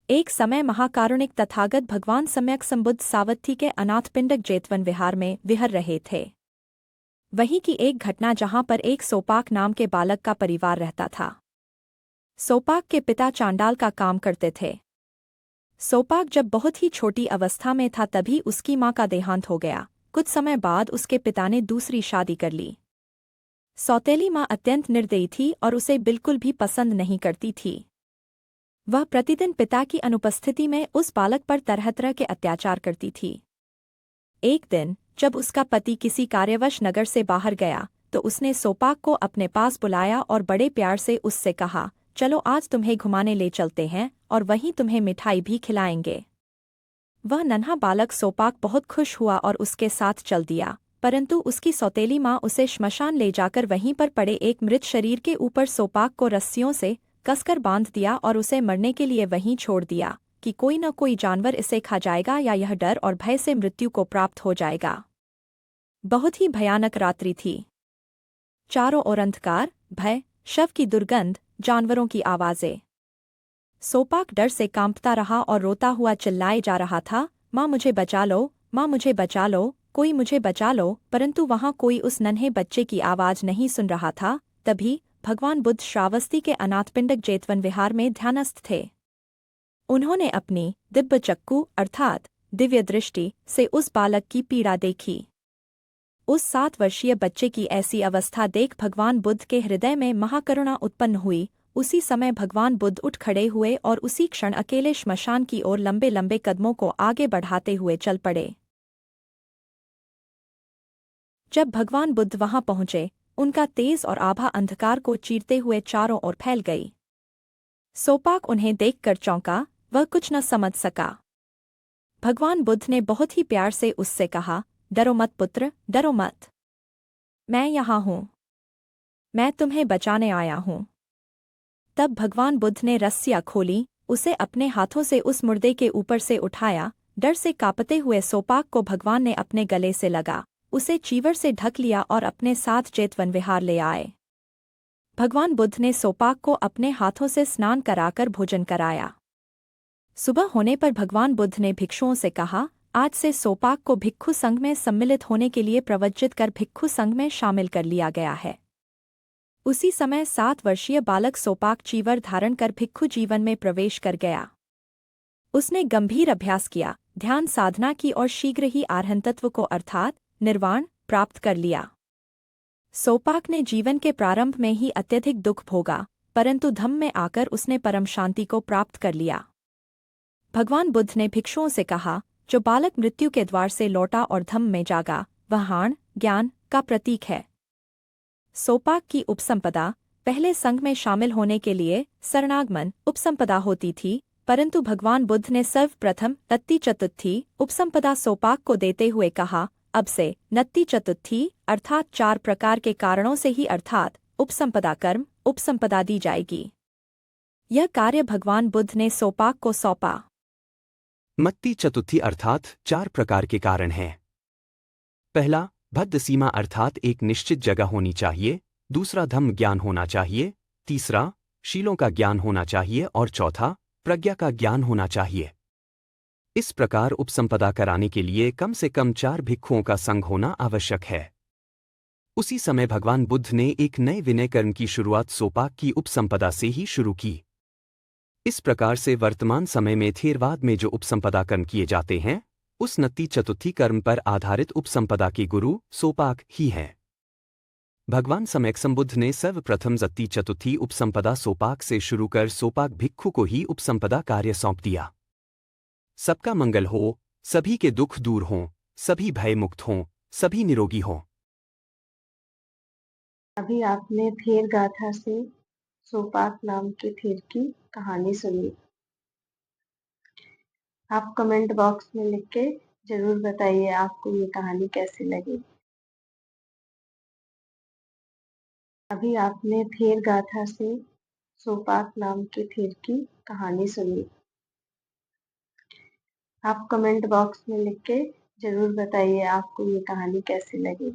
एक समय महाकारुणिक तथागत भगवान सम्यक संबुद्ध सावत्थी के अनाथपिंडक जेतवन विहार में विहर रहे थे। वहीं की एक घटना जहां पर एक सोपाक नाम के बालक का परिवार रहता था। सोपाक के पिता चांडाल का काम करते थे। सोपाक जब बहुत ही छोटी अवस्था में था तभी उसकी मां का देहांत हो गया। कुछ समय बाद उसके पिता ने दूसरी शादी कर ली। सौतेली मां अत्यंत निर्दयी थी और उसे बिल्कुल भी पसंद नहीं करती थी। वह प्रतिदिन पिता की अनुपस्थिति में उस बालक पर तरह तरह के अत्याचार करती थी। एक दिन जब उसका पति किसी कार्यवश नगर से बाहर गया तो उसने सोपाक को अपने पास बुलाया और बड़े प्यार से उससे कहा, चलो आज तुम्हें घुमाने ले चलते हैं और वहीं तुम्हें मिठाई भी खिलाएंगे। वह नन्हा बालक सोपाक बहुत खुश हुआ और उसके साथ चल दिया, परंतु उसकी सौतेली माँ उसे श्मशान ले जाकर वहीं पर पड़े एक मृत शरीर के ऊपर सोपाक को रस्सियों से कसकर बांध दिया और उसे मरने के लिए वहीं छोड़ दिया कि कोई न कोई जानवर इसे खा जाएगा या यह डर और भय से मृत्यु को प्राप्त हो जाएगा। बहुत ही भयानक रात्रि थी। चारों ओर अंधकार, भय, शव की दुर्गंध, जानवरों की आवाजें। सोपाक डर से कांपता रहा और रोता हुआ चिल्लाए जा रहा था, माँ मुझे बचा लो, माँ मुझे बचा लो, कोई मुझे बचा लो। परंतु वहां कोई उस नन्हे बच्चे की आवाज नहीं सुन रहा था। तभी भगवान बुद्ध श्रावस्ती के अनाथपिंडक जेतवन विहार में ध्यानस्थ थे। उन्होंने अपनी दिव्य चक्कू अर्थात दिव्य दृष्टि से उस बालक की पीड़ा देखी। उस 7 वर्षीय बच्चे की ऐसी अवस्था देख भगवान बुद्ध के हृदय में महाकरुणा उत्पन्न हुई। उसी समय भगवान बुद्ध उठ खड़े हुए और उसी क्षण अकेले श्मशान की ओर लंबे लंबे कदमों को आगे बढ़ाते हुए चल पड़े। जब भगवान बुद्ध वहां पहुंचे, उनका तेज और आभा अंधकार को चीरते हुए चारों ओर फैल गई। सोपाक उन्हें देखकर चौंका, वह कुछ न समझ सका। भगवान बुद्ध ने बहुत ही प्यार से उससे कहा, डरो मत पुत्र, डरो मत। मैं यहाँ हूँ। मैं तुम्हें बचाने आया हूँ। तब भगवान बुद्ध ने रस्सियाँ खोली, उसे अपने हाथों से उस मुर्दे के ऊपर से उठाया। डर से कांपते हुए सोपाक को भगवान ने अपने गले से लगा, उसे चीवर से ढक लिया और अपने साथ जेतवन विहार ले आए। भगवान बुद्ध ने सोपाक को अपने हाथों से स्नान कराकर भोजन कराया। सुबह होने पर भगवान बुद्ध ने भिक्षुओं से कहा, आज से सोपाक को भिक्षु संघ में सम्मिलित होने के लिए प्रवज्जित कर भिक्षु संघ में शामिल कर लिया गया है। उसी समय 7 वर्षीय बालक सोपाक चीवर धारण कर भिक्षु जीवन में प्रवेश कर गया। उसने गंभीर अभ्यास किया, ध्यान साधना की और शीघ्र ही आर्हंतत्व को अर्थात निर्वाण प्राप्त कर लिया। सोपाक ने जीवन के प्रारंभ में ही अत्यधिक दुख भोगा, परंतु धम्म में आकर उसने परम शांति को प्राप्त कर लिया। भगवान बुद्ध ने भिक्षुओं से कहा, जो बालक मृत्यु के द्वार से लौटा और धम्म में जागा, वह हाण ज्ञान का प्रतीक है। सोपाक की उपसंपदा पहले संघ में शामिल होने के लिए शरणागमन उपसंपदा होती थी, परंतु भगवान बुद्ध ने सर्वप्रथम नत्ति चतुर्थी उपसंपदा सोपाक को देते हुए कहा, अब से नत्ति चतुर्थी अर्थात 4 प्रकार के कारणों से ही अर्थात उपसंपदा कर्म उपसंपदा दी जाएगी। यह कार्य भगवान बुद्ध ने सोपाक को सौंपा। मत्ती चतुर्थी अर्थात 4 प्रकार के कारण हैं। पहला, बद्ध सीमा अर्थात एक निश्चित जगह होनी चाहिए। दूसरा, धम्म ज्ञान होना चाहिए। तीसरा, शीलों का ज्ञान होना चाहिए और चौथा, प्रज्ञा का ज्ञान होना चाहिए। इस प्रकार उपसंपदा कराने के लिए कम से कम 4 भिक्षुओं का संग होना आवश्यक है। उसी समय भगवान बुद्ध ने एक नए विनय कर्म की शुरुआत सोपाक की उपसंपदा से ही शुरू की। इस प्रकार से वर्तमान समय में थेरवाद में जो उपसंपदा कर्म किए जाते हैं, उस नत्ति चतुर्थी कर्म पर आधारित उपसंपदा के गुरु सोपाक ही हैं। भगवान सम्यक संबुद्ध ने सर्वप्रथम नत्ति चतुर्थी उपसंपदा सोपाक से शुरू कर सोपाक भिक्षु को ही उपसंपदा कार्य सौंप दिया। सबका मंगल हो, सभी के दुख दूर हों, सभी भय मुक्त हों, सभी निरोगी हों। अभी आपने थेर गाथा से सोपाक नाम के थेर की कहानी सुनी। आप कमेंट बॉक्स में लिख के जरूर बताइए आपको ये कहानी कैसी लगी। अभी आपने थेर गाथा से सोपाक नाम के थेर की कहानी सुनी। आप कमेंट बॉक्स में लिख के जरूर बताइए आपको ये कहानी कैसी लगी।